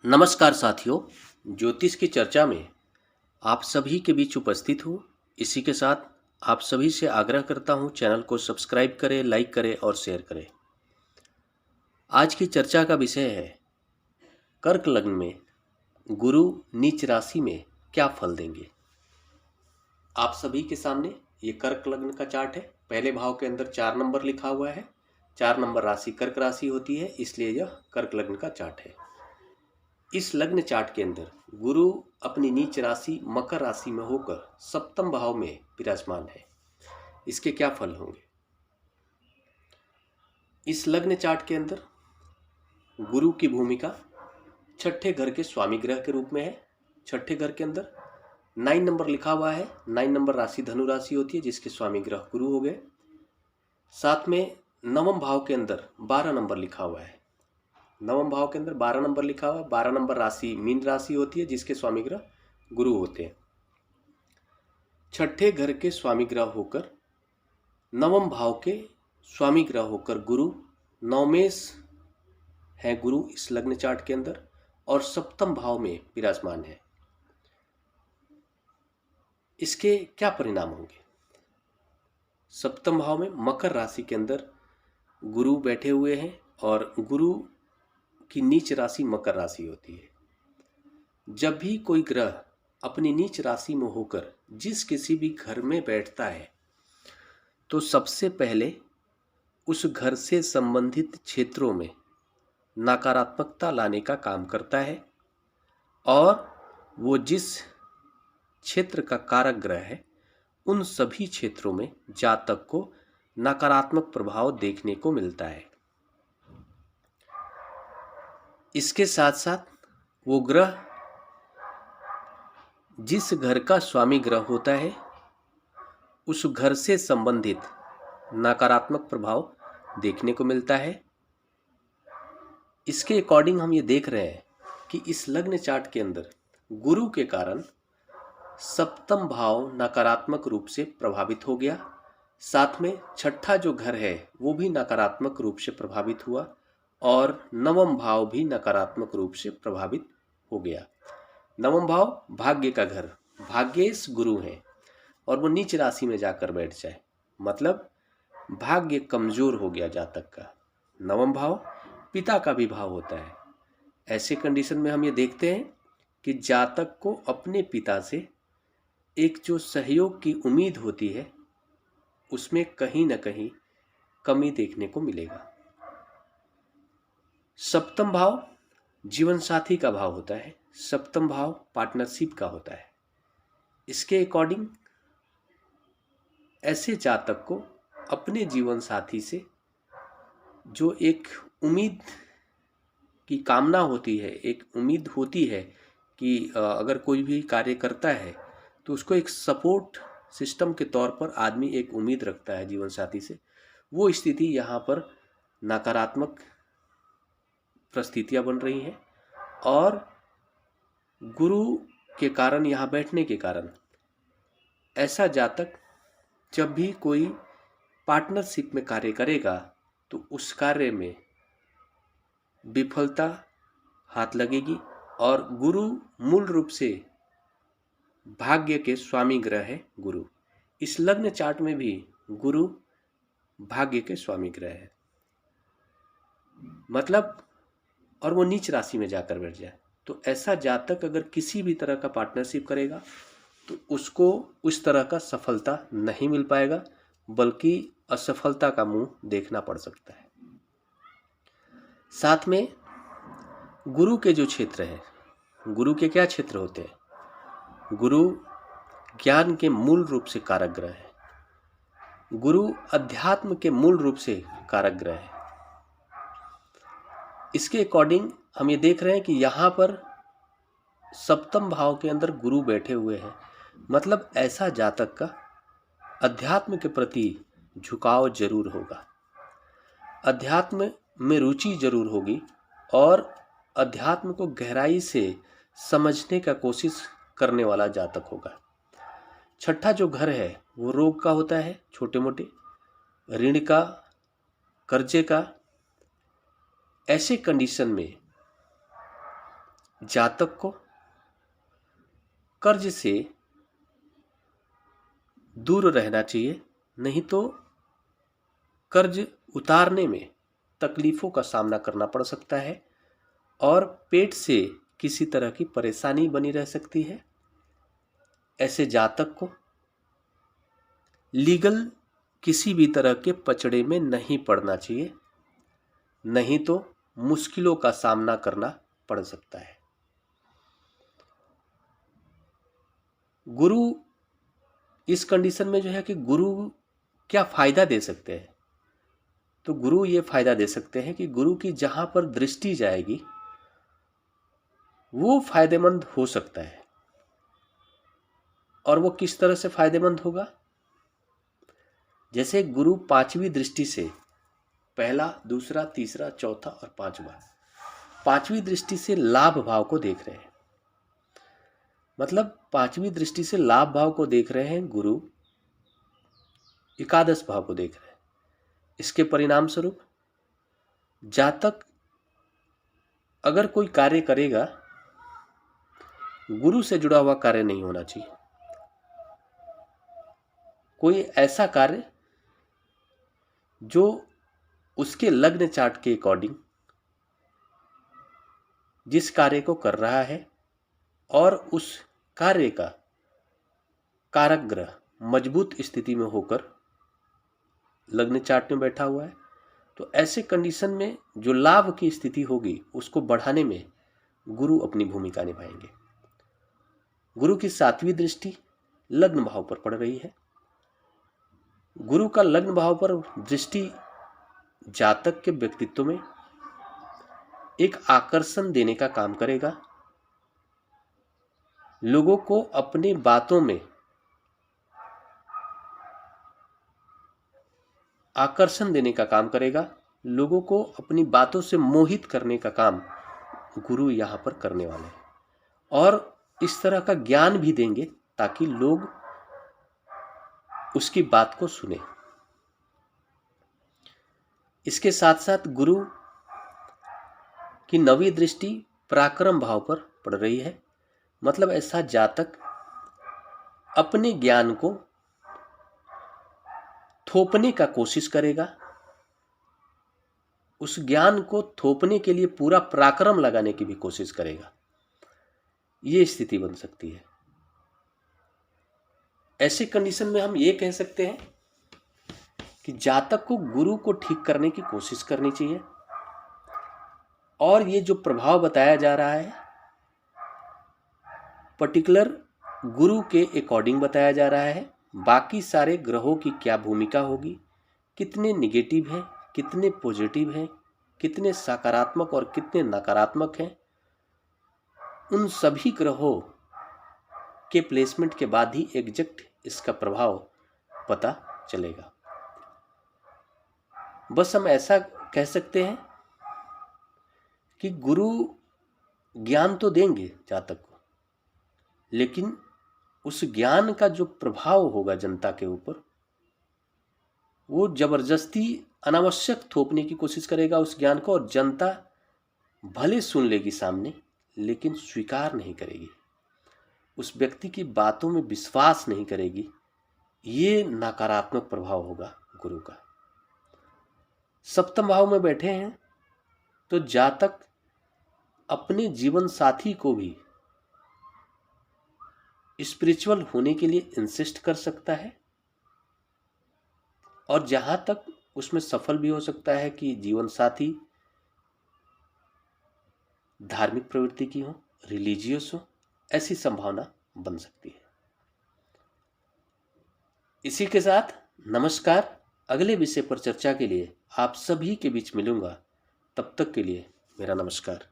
नमस्कार साथियों। ज्योतिष की चर्चा में आप सभी के बीच उपस्थित हूँ। इसी के साथ आप सभी से आग्रह करता हूँ, चैनल को सब्सक्राइब करें, लाइक करें और शेयर करें। आज की चर्चा का विषय है कर्क लग्न में गुरु नीच राशि में क्या फल देंगे। आप सभी के सामने ये कर्क लग्न का चार्ट है। पहले भाव के अंदर 4 नंबर लिखा हुआ है। 4 नंबर राशि कर्क राशि होती है, इसलिए यह कर्क लग्न का चार्ट है। इस लग्न चार्ट के अंदर गुरु अपनी नीच राशि मकर राशि में होकर सप्तम भाव में विराजमान है। इसके क्या फल होंगे। इस लग्न चार्ट के अंदर गुरु की भूमिका छठे घर के स्वामी ग्रह के रूप में है। छठे घर के अंदर 9 नंबर लिखा हुआ है। 9 नंबर राशि धनु राशि होती है, जिसके स्वामी ग्रह गुरु हो गए। साथ में नवम भाव के अंदर 12 नंबर लिखा हुआ है। नवम भाव के अंदर 12 नंबर लिखा हुआ है। 12 नंबर राशि मीन राशि होती है, जिसके स्वामी ग्रह गुरु होते हैं। छठे घर के स्वामी ग्रह होकर नवम भाव के स्वामी ग्रह होकर गुरु नवमेश है गुरु इस लग्न चार्ट के अंदर, और सप्तम भाव में विराजमान है। इसके क्या परिणाम होंगे। सप्तम भाव में मकर राशि के अंदर गुरु बैठे हुए हैं, और गुरु की नीच राशि मकर राशि होती है। जब भी कोई ग्रह अपनी नीच राशि में होकर जिस किसी भी घर में बैठता है, तो सबसे पहले उस घर से संबंधित क्षेत्रों में नकारात्मकता लाने का काम करता है, और वो जिस क्षेत्र का कारक ग्रह है उन सभी क्षेत्रों में जातक को नकारात्मक प्रभाव देखने को मिलता है। इसके साथ साथ वो ग्रह जिस घर का स्वामी ग्रह होता है उस घर से संबंधित नकारात्मक प्रभाव देखने को मिलता है। इसके अकॉर्डिंग हम ये देख रहे हैं कि इस लग्न चार्ट के अंदर गुरु के कारण सप्तम भाव नकारात्मक रूप से प्रभावित हो गया। साथ में छठा जो घर है वो भी नकारात्मक रूप से प्रभावित हुआ, और नवम भाव भी नकारात्मक रूप से प्रभावित हो गया। नवम भाव भाग्य का घर, भाग्येश गुरु है, और वो नीच राशि में जाकर बैठ जाए, मतलब भाग्य कमजोर हो गया जातक का। नवम भाव पिता का भी भाव होता है। ऐसे कंडीशन में हम ये देखते हैं कि जातक को अपने पिता से एक जो सहयोग की उम्मीद होती है उसमें कहीं ना कहीं कमी देखने को मिलेगा। सप्तम भाव जीवन साथी का भाव होता है। सप्तम भाव पार्टनरशिप का होता है। इसके अकॉर्डिंग ऐसे जातक को अपने जीवन साथी से जो एक उम्मीद की कामना होती है, एक उम्मीद होती है कि अगर कोई भी कार्य करता है तो उसको एक सपोर्ट सिस्टम के तौर पर आदमी एक उम्मीद रखता है जीवन साथी से, वो स्थिति यहाँ पर नकारात्मक परिस्थितियाँ बन रही हैं। और गुरु के कारण, यहाँ बैठने के कारण, ऐसा जातक जब भी कोई पार्टनरशिप में कार्य करेगा तो उस कार्य में विफलता हाथ लगेगी। और गुरु मूल रूप से भाग्य के स्वामी ग्रह है गुरु। इस लग्न चार्ट में भी गुरु भाग्य के स्वामी ग्रह है, मतलब, और वो नीच राशि में जाकर बैठ जाए, तो ऐसा जातक अगर किसी भी तरह का पार्टनरशिप करेगा तो उसको उस तरह का सफलता नहीं मिल पाएगा, बल्कि असफलता का मुंह देखना पड़ सकता है। साथ में गुरु के जो क्षेत्र हैं, गुरु के क्या क्षेत्र होते हैं। गुरु ज्ञान के मूल रूप से कारक ग्रह है। गुरु अध्यात्म के मूल रूप से कारक ग्रह है। इसके अकॉर्डिंग हम ये देख रहे हैं कि यहाँ पर सप्तम भाव के अंदर गुरु बैठे हुए हैं, मतलब ऐसा जातक का अध्यात्म के प्रति झुकाव जरूर होगा, अध्यात्म में रुचि जरूर होगी, और अध्यात्म को गहराई से समझने का कोशिश करने वाला जातक होगा। छठा जो घर है वो रोग का होता है, छोटे मोटे ऋण का, कर्जे का। ऐसे कंडीशन में जातक को कर्ज से दूर रहना चाहिए, नहीं तो कर्ज उतारने में तकलीफ़ों का सामना करना पड़ सकता है और पेट से किसी तरह की परेशानी बनी रह सकती है। ऐसे जातक को लीगल किसी भी तरह के पचड़े में नहीं पड़ना चाहिए, नहीं तो मुश्किलों का सामना करना पड़ सकता है। गुरु इस कंडीशन में जो है कि गुरु क्या फ़ायदा दे सकते हैं, तो गुरु ये फ़ायदा दे सकते हैं कि गुरु की जहाँ पर दृष्टि जाएगी वो फ़ायदेमंद हो सकता है। और वो किस तरह से फ़ायदेमंद होगा? जैसे गुरु पांचवी दृष्टि से, पहला, दूसरा, तीसरा, चौथा और पांचवा, पांचवी दृष्टि से लाभ भाव को देख रहे हैं। मतलब पांचवी दृष्टि से लाभ भाव को देख रहे हैं गुरु, एकादश भाव को देख रहे हैं। इसके परिणाम स्वरूप जातक अगर कोई कार्य करेगा, गुरु से जुड़ा हुआ कार्य नहीं होना चाहिए। कोई ऐसा कार्य जो उसके लग्न चार्ट के अकॉर्डिंग जिस कार्य को कर रहा है और उस कार्य का कारक ग्रह मजबूत स्थिति में होकर लग्न चार्ट में बैठा हुआ है, तो ऐसे कंडीशन में जो लाभ की स्थिति होगी उसको बढ़ाने में गुरु अपनी भूमिका निभाएंगे। गुरु की सातवीं दृष्टि लग्न भाव पर पड़ रही है। गुरु का लग्न भाव पर दृष्टि जातक के व्यक्तित्व में एक आकर्षण देने का काम करेगा, लोगों को अपनी बातों में आकर्षण देने का काम करेगा, लोगों को अपनी बातों से मोहित करने का काम गुरु यहाँ पर करने वाले हैं। और इस तरह का ज्ञान भी देंगे ताकि लोग उसकी बात को सुने। इसके साथ साथ गुरु की नवी दृष्टि पराक्रम भाव पर पड़ रही है। मतलब ऐसा जातक अपने ज्ञान को थोपने का कोशिश करेगा, उस ज्ञान को थोपने के लिए पूरा पराक्रम लगाने की भी कोशिश करेगा। ये स्थिति बन सकती है। ऐसी कंडीशन में हम ये कह सकते हैं कि जातक को गुरु को ठीक करने की कोशिश करनी चाहिए। और ये जो प्रभाव बताया जा रहा है पर्टिकुलर गुरु के अकॉर्डिंग बताया जा रहा है। बाकी सारे ग्रहों की क्या भूमिका होगी, कितने निगेटिव हैं, कितने पॉजिटिव हैं, कितने सकारात्मक और कितने नकारात्मक हैं, उन सभी ग्रहों के प्लेसमेंट के बाद ही एग्जैक्ट इसका प्रभाव पता चलेगा। बस हम ऐसा कह सकते हैं कि गुरु ज्ञान तो देंगे जातक को, लेकिन उस ज्ञान का जो प्रभाव होगा जनता के ऊपर, वो जबरदस्ती अनावश्यक थोपने की कोशिश करेगा उस ज्ञान को, और जनता भले सुन लेगी सामने लेकिन स्वीकार नहीं करेगी, उस व्यक्ति की बातों में विश्वास नहीं करेगी। ये नकारात्मक प्रभाव होगा गुरु का। सप्तम भाव में बैठे हैं तो जातक अपने जीवन साथी को भी स्पिरिचुअल होने के लिए इंसिस्ट कर सकता है, और जहां तक उसमें सफल भी हो सकता है कि जीवन साथी धार्मिक प्रवृत्ति की हो, रिलीजियस हो, ऐसी संभावना बन सकती है। इसी के साथ नमस्कार। अगले विषय पर चर्चा के लिए आप सभी के बीच मिलूंगा। तब तक के लिए मेरा नमस्कार।